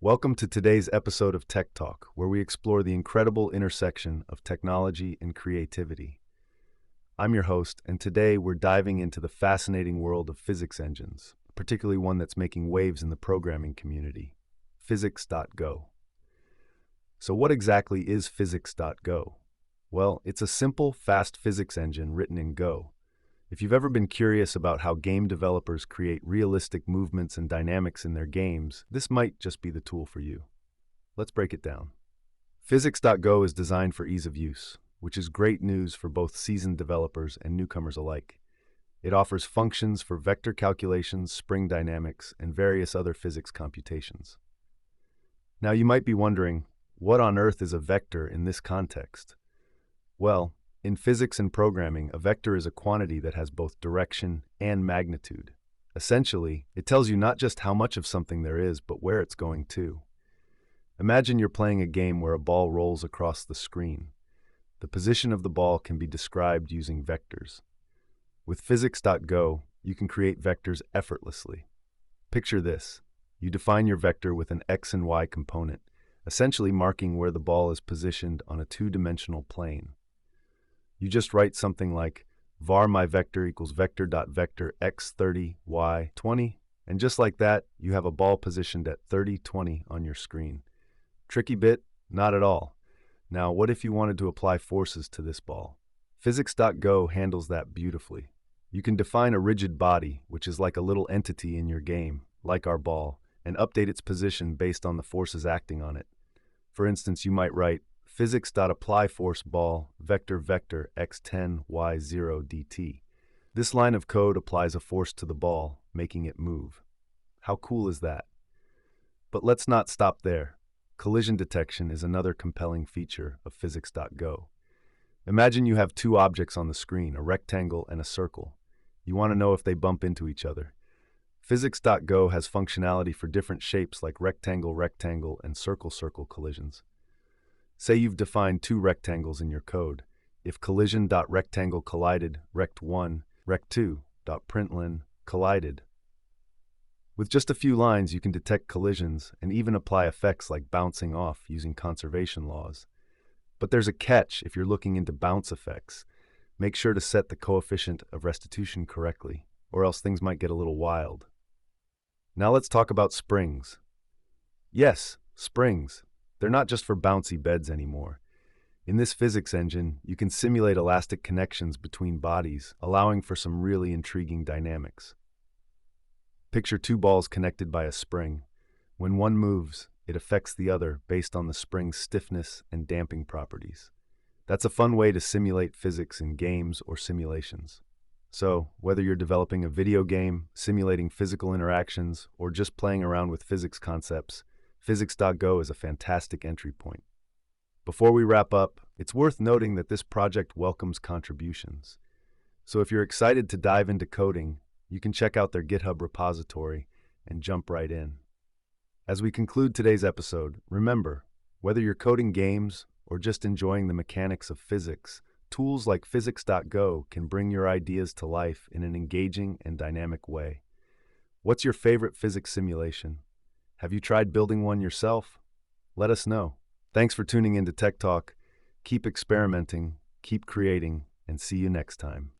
Welcome to today's episode of Tech Talk, where we explore the incredible intersection of technology and creativity. I'm your host, and today we're diving into the fascinating world of physics engines, particularly one that's making waves in the programming community, Physix-go. So what exactly is Physix-go? Well, it's a simple, fast physics engine written in Go. If you've ever been curious about how game developers create realistic movements and dynamics in their games, this might just be the tool for you. Let's break it down. Physix-go is designed for ease of use, which is great news for both seasoned developers and newcomers alike. It offers functions for vector calculations, spring dynamics, and various other physics computations. Now you might be wondering, what on earth is a vector in this context? Well, in physics and programming, a vector is a quantity that has both direction and magnitude. Essentially, it tells you not just how much of something there is, but where it's going to. Imagine you're playing a game where a ball rolls across the screen. The position of the ball can be described using vectors. With Physix-go, you can create vectors effortlessly. Picture this. You define your vector with an x and y component, essentially marking where the ball is positioned on a two-dimensional plane. You just write something like var my vector equals vector.vector x30 y20, and just like that, you have a ball positioned at 30, 20 on your screen. Tricky bit? Not at all. Now, what if you wanted to apply forces to this ball? Physix-go handles that beautifully. You can define a rigid body, which is like a little entity in your game, like our ball, and update its position based on the forces acting on it. For instance, you might write physics.apply force ball vector vector x10 y0 dt. This line of code applies a force to the ball, making it move. How cool is that? But let's not stop there. Collision detection is another compelling feature of Physix-go. Imagine you have two objects on the screen, a rectangle and a circle. You want to know if they bump into each other. Physix-go has functionality for different shapes like rectangle-rectangle and circle-circle collisions. Say you've defined two rectangles in your code. If collision.rectangle collided, rect1, rect2.println collided. With just a few lines, you can detect collisions and even apply effects like bouncing off using conservation laws. But there's a catch if you're looking into bounce effects. Make sure to set the coefficient of restitution correctly, or else things might get a little wild. Now let's talk about springs. Yes, springs. They're not just for bouncy beds anymore. In this physics engine, you can simulate elastic connections between bodies, allowing for some really intriguing dynamics. Picture two balls connected by a spring. When one moves, it affects the other based on the spring's stiffness and damping properties. That's a fun way to simulate physics in games or simulations. So, whether you're developing a video game, simulating physical interactions, or just playing around with physics concepts, Physix-go is a fantastic entry point. Before we wrap up, it's worth noting that this project welcomes contributions. So if you're excited to dive into coding, you can check out their GitHub repository and jump right in. As we conclude today's episode, remember, whether you're coding games or just enjoying the mechanics of physics, tools like Physix-go can bring your ideas to life in an engaging and dynamic way. What's your favorite physics simulation? Have you tried building one yourself? Let us know. Thanks for tuning in to Tech Talk. Keep experimenting, keep creating, and see you next time.